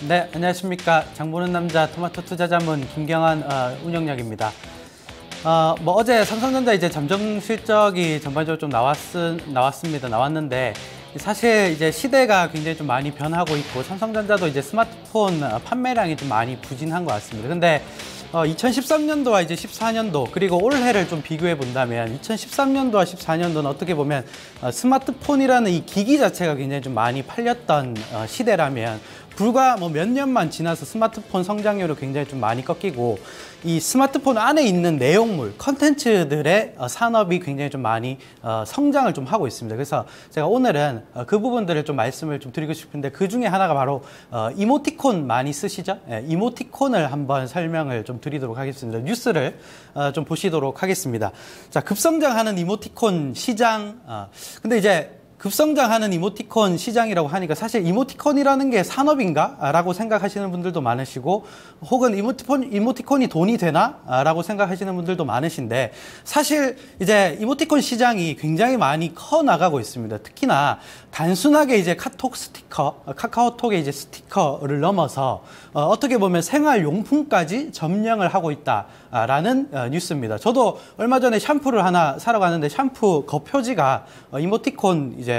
네, 안녕하십니까. 장보는 남자 토마토 투자 자문 김경환 운영력입니다. 뭐 어제 삼성전자 이제 잠정 실적이 전반적으로 좀 나왔는데 사실 이제 시대가 굉장히 좀 많이 변하고 있고 삼성전자도 이제 스마트폰 판매량이 좀 많이 부진한 것 같습니다. 근데 2013년도와 이제 14년도 그리고 올해를 좀 비교해 본다면 2013년도와 14년도는 어떻게 보면 스마트폰이라는 이 기기 자체가 굉장히 좀 많이 팔렸던 시대라면 불과 뭐 몇 년만 지나서 스마트폰 성장률이 굉장히 좀 많이 꺾이고 이 스마트폰 안에 있는 내용물, 컨텐츠들의 산업이 굉장히 좀 많이 성장을 좀 하고 있습니다. 그래서 제가 오늘은 그 부분들을 좀 말씀을 좀 드리고 싶은데 그 중에 하나가 바로 이모티콘 많이 쓰시죠? 예, 이모티콘을 한번 설명을 좀 드리도록 하겠습니다. 뉴스를 좀 보시도록 하겠습니다. 자, 급성장하는 이모티콘 시장. 근데 이제 급성장하는 이모티콘 시장이라고 하니까 사실 이모티콘이라는 게 산업인가? 라고 생각하시는 분들도 많으시고 혹은 이모티콘이 돈이 되나? 라고 생각하시는 분들도 많으신데 사실 이제 이모티콘 시장이 굉장히 많이 커 나가고 있습니다. 특히나 단순하게 이제 카카오톡의 이제 스티커를 넘어서 어떻게 보면 생활용품까지 점령을 하고 있다라는 뉴스입니다. 저도 얼마 전에 샴푸를 하나 사러 갔는데 샴푸 겉표지가 이모티콘 이제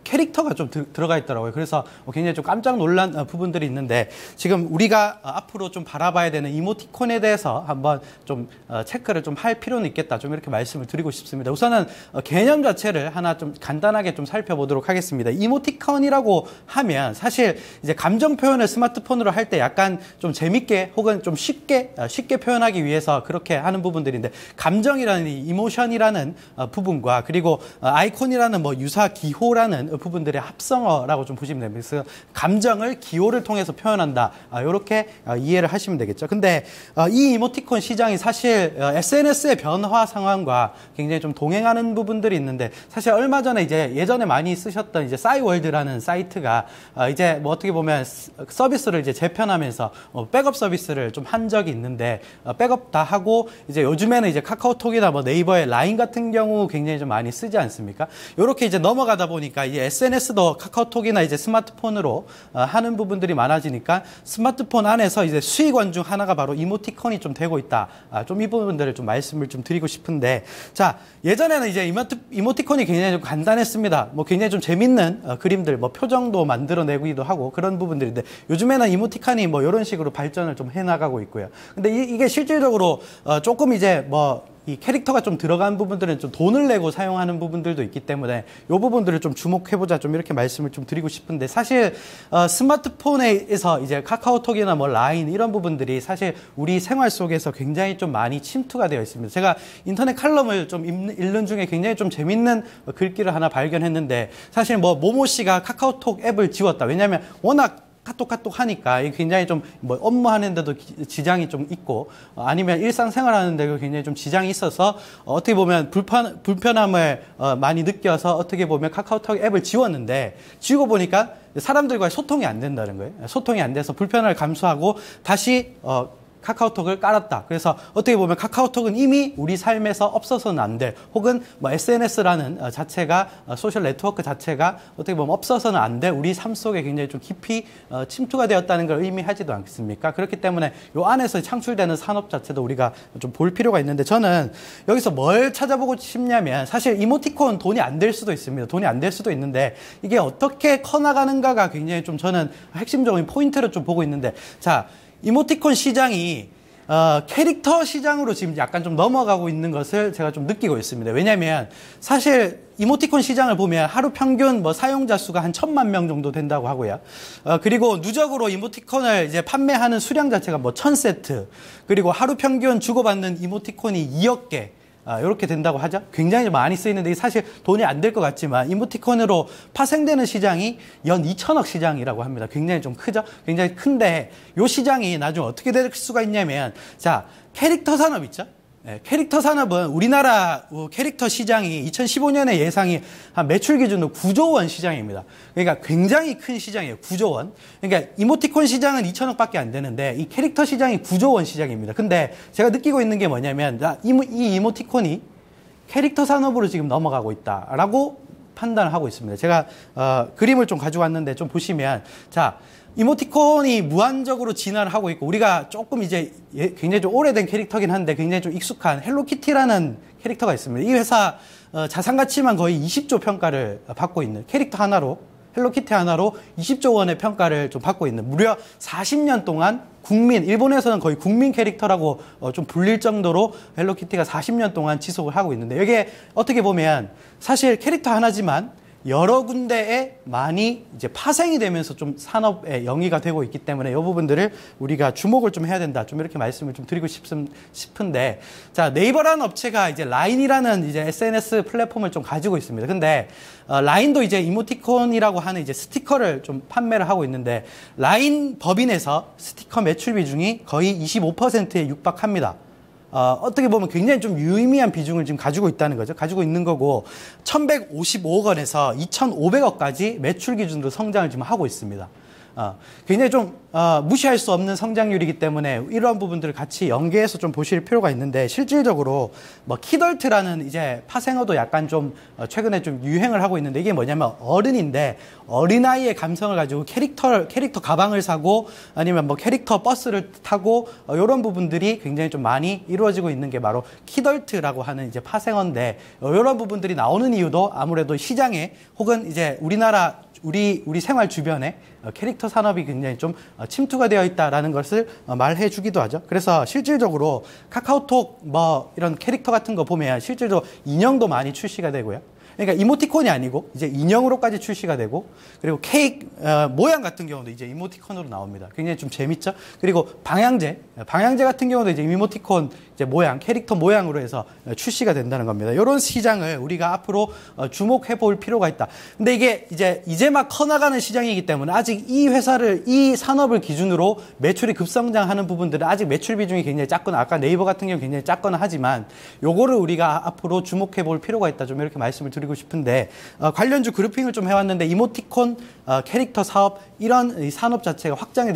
캐릭터가 좀 들어가 있더라고요. 그래서 굉장히 좀 깜짝 놀란 부분들이 있는데 지금 우리가 앞으로 좀 바라봐야 되는 이모티콘에 대해서 한번 좀 체크를 좀 할 필요는 있겠다. 좀 이렇게 말씀을 드리고 싶습니다. 우선은 개념 자체를 하나 좀 간단하게 좀 살펴보도록 하겠습니다. 이모티콘이라고 하면 사실 이제 감정 표현을 스마트폰으로 할 때 약간 좀 재밌게 혹은 좀 쉽게 표현하기 위해서 그렇게 하는 부분들인데 감정이라는 이모션이라는 부분과 그리고 아이콘이라는 뭐 유사 기호라는 부분들의 합성어라고 좀 보시면 됩니다. 그래서 감정을 기호를 통해서 표현한다. 이렇게 이해를 하시면 되겠죠. 근데 이 이모티콘 시장이 사실 SNS의 변화 상황과 굉장히 좀 동행하는 부분들이 있는데 사실 얼마 전에 이제 예전에 많이 쓰셨던 이제 싸이월드라는 사이트가 이제 뭐 어떻게 보면 서비스를 이제 재편하면서 백업 서비스를 좀 한 적이 있는데 백업 다 하고 이제 요즘에는 이제 카카오톡이나 뭐 네이버의 라인 같은 경우 굉장히 좀 많이 쓰지 않습니까? 이렇게 이제 넘어가다 보니까 이제 SNS도 카카오톡이나 이제 스마트폰으로 하는 부분들이 많아지니까 스마트폰 안에서 이제 수익원 중 하나가 바로 이모티콘이 좀 되고 있다. 좀 이 부분들을 좀 말씀을 좀 드리고 싶은데 자, 예전에는 이제 이모티콘이 굉장히 좀 간단했습니다. 뭐 굉장히 좀 재밌는 그림들, 뭐 표정도 만들어내기도 하고 그런 부분들인데 요즘에는 이모티콘이 뭐 이런 식으로 발전을 좀 해나가고 있고요. 근데 이게 실질적으로 조금 이제 뭐 이 캐릭터가 좀 들어간 부분들은 좀 돈을 내고 사용하는 부분들도 있기 때문에 이 부분들을 좀 주목해보자 좀 이렇게 말씀을 좀 드리고 싶은데 사실 스마트폰에서 이제 카카오톡이나 뭐 라인 이런 부분들이 사실 우리 생활 속에서 굉장히 좀 많이 침투가 되어 있습니다. 제가 인터넷 칼럼을 좀 읽는 중에 굉장히 좀 재밌는 글귀를 하나 발견했는데 사실 뭐 모모 씨가 카카오톡 앱을 지웠다. 왜냐하면 워낙 카톡 하니까 굉장히 좀 뭐 업무하는데도 지장이 좀 있고 아니면 일상생활 하는데도 굉장히 좀 지장이 있어서 어떻게 보면 불편함을 많이 느껴서 어떻게 보면 카카오톡 앱을 지웠는데 지우고 보니까 사람들과의 소통이 안 된다는 거예요. 소통이 안 돼서 불편을 감수하고 다시 카카오톡을 깔았다. 그래서 어떻게 보면 카카오톡은 이미 우리 삶에서 없어서는 안 될, 혹은 뭐 SNS라는 자체가, 소셜 네트워크 자체가 어떻게 보면 없어서는 안 될 우리 삶 속에 굉장히 좀 깊이 침투가 되었다는 걸 의미하지도 않습니까? 그렇기 때문에 요 안에서 창출되는 산업 자체도 우리가 좀 볼 필요가 있는데 저는 여기서 뭘 찾아보고 싶냐면 사실 이모티콘 돈이 안 될 수도 있습니다. 돈이 안 될 수도 있는데 이게 어떻게 커나가는가가 굉장히 좀 저는 핵심적인 포인트를 좀 보고 있는데 자, 이모티콘 시장이 캐릭터 시장으로 지금 약간 좀 넘어가고 있는 것을 제가 좀 느끼고 있습니다. 왜냐하면 사실 이모티콘 시장을 보면 하루 평균 뭐 사용자 수가 한 1,000만 명 정도 된다고 하고요. 그리고 누적으로 이모티콘을 이제 판매하는 수량 자체가 뭐 1,000세트, 그리고 하루 평균 주고받는 이모티콘이 2억 개. 이렇게 된다고 하죠. 굉장히 많이 쓰이는데 사실 돈이 안 될 것 같지만 이모티콘으로 파생되는 시장이 연 2천억 시장이라고 합니다. 굉장히 좀 크죠. 굉장히 큰데 이 시장이 나중에 어떻게 될 수가 있냐면 자, 캐릭터 산업 있죠. 네, 캐릭터 산업은 우리나라 캐릭터 시장이 2015년에 예상이 한 매출 기준으로 9조 원 시장입니다. 그러니까 굉장히 큰 시장이에요. 9조 원. 그러니까 이모티콘 시장은 2천억밖에 안 되는데 이 캐릭터 시장이 9조 원 시장입니다. 근데 제가 느끼고 있는 게 뭐냐면 이 이모티콘이 캐릭터 산업으로 지금 넘어가고 있다라고 판단을 하고 있습니다. 제가 그림을 좀 가져왔는데 좀 보시면 자 이모티콘이 무한적으로 진화를 하고 있고 우리가 조금 이제 굉장히 좀 오래된 캐릭터긴 한데 굉장히 좀 익숙한 헬로키티라는 캐릭터가 있습니다. 이 회사 자산 가치만 거의 20조 평가를 받고 있는 캐릭터 하나로 헬로키티 하나로 20조 원의 평가를 좀 받고 있는 무려 40년 동안 일본에서는 거의 국민 캐릭터라고 좀 불릴 정도로 헬로키티가 40년 동안 지속을 하고 있는데 이게 어떻게 보면 사실 캐릭터 하나지만 여러 군데에 많이 이제 파생이 되면서 좀 산업의 영위가 되고 있기 때문에 이 부분들을 우리가 주목을 좀 해야 된다. 좀 이렇게 말씀을 좀 드리고 싶은데 자, 네이버라는 업체가 이제 라인이라는 이제 SNS 플랫폼을 좀 가지고 있습니다. 근데 라인도 이제 이모티콘이라고 하는 이제 스티커를 좀 판매를 하고 있는데 라인 법인에서 스티커 매출 비중이 거의 25%에 육박합니다. 어떻게 보면 굉장히 좀 유의미한 비중을 지금 가지고 있다는 거죠. 가지고 있는 거고 1155억 원에서 2500억까지 매출 기준으로 성장을 지금 하고 있습니다. 굉장히 좀 무시할 수 없는 성장률이기 때문에 이러한 부분들을 같이 연계해서 좀 보실 필요가 있는데 실질적으로 뭐 키덜트라는 이제 파생어도 약간 좀 최근에 좀 유행을 하고 있는데 이게 뭐냐면 어른인데 어린아이의 감성을 가지고 캐릭터 가방을 사고 아니면 뭐 캐릭터 버스를 타고 이런 부분들이 굉장히 좀 많이 이루어지고 있는 게 바로 키덜트라고 하는 이제 파생어인데 이런 부분들이 나오는 이유도 아무래도 시장에 혹은 이제 우리 생활 주변에 캐릭터 산업이 굉장히 좀 침투가 되어 있다라는 것을 말해 주기도 하죠. 그래서 실질적으로 카카오톡 뭐 이런 캐릭터 같은 거 보면 실질적으로 인형도 많이 출시가 되고요. 그러니까 이모티콘이 아니고 이제 인형으로까지 출시가 되고 그리고 케이크 모양 같은 경우도 이제 이모티콘으로 나옵니다. 굉장히 좀 재밌죠. 그리고 방향제 같은 경우도 이제 이모티콘 이제 모양 캐릭터 모양으로 해서 출시가 된다는 겁니다. 이런 시장을 우리가 앞으로 주목해 볼 필요가 있다. 근데 이게 이제 막 커나가는 시장이기 때문에 아직 이 산업을 기준으로 매출이 급성장하는 부분들은 아직 매출 비중이 굉장히 작거나 아까 네이버 같은 경우 굉장히 작거나 하지만 요거를 우리가 앞으로 주목해 볼 필요가 있다. 좀 이렇게 말씀을 드리고 싶은데 관련주 그룹핑을 좀 해왔는데 이모티콘 캐릭터 사업 이런 이 산업 자체가 확장을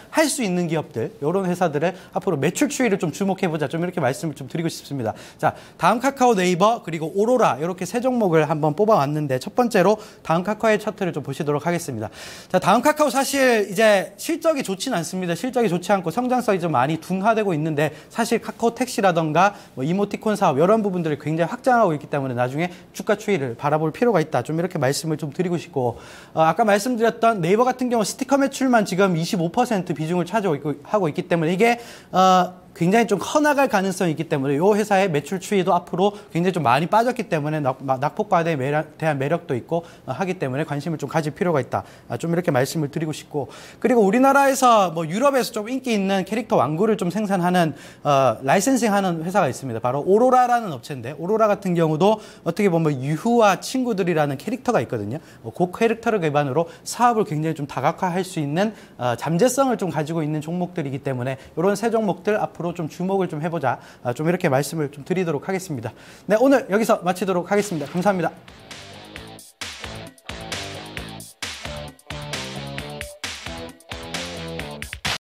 할 수 있는 기업들 이런 회사들의 앞으로 매출 추이를 좀 주목해보자. 좀 이렇게 말씀을 좀 드리고 싶습니다. 자, 다음 카카오 네이버 그리고 오로라 이렇게 세 종목을 한번 뽑아왔는데 첫 번째로 다음 카카오의 차트를 좀 보시도록 하겠습니다. 자, 다음 카카오 사실 이제 실적이 좋지는 않습니다. 실적이 좋지 않고 성장성이 좀 많이 둔화되고 있는데 사실 카카오 택시라던가 뭐 이모티콘 사업 이런 부분들을 굉장히 확장하고 있기 때문에 나중에 주가 추이를 바라볼 필요가 있다. 좀 이렇게 말씀을 좀 드리고 싶고 아까 말씀드렸던 네이버 같은 경우 스티커 매출만 지금 25% 비중을 차지하고 있기 때문에 이게 굉장히 좀 커나갈 가능성이 있기 때문에 이 회사의 매출 추이도 앞으로 굉장히 좀 많이 빠졌기 때문에 낙폭과에 대한 매력도 있고 하기 때문에 관심을 좀 가질 필요가 있다. 좀 이렇게 말씀을 드리고 싶고 그리고 우리나라에서 뭐 유럽에서 좀 인기 있는 캐릭터 왕구를 좀 생산하는 라이센싱하는 회사가 있습니다. 바로 오로라라는 업체인데 오로라 같은 경우도 어떻게 보면 유후와 친구들이라는 캐릭터가 있거든요. 그 캐릭터를 기반으로 사업을 굉장히 좀 다각화할 수 있는 잠재성을 좀 가지고 있는 종목들이기 때문에 이런 세 종목들 앞으로 좀 주목을 좀 해보자. 좀 이렇게 말씀을 좀 드리도록 하겠습니다. 네, 오늘 여기서 마치도록 하겠습니다. 감사합니다.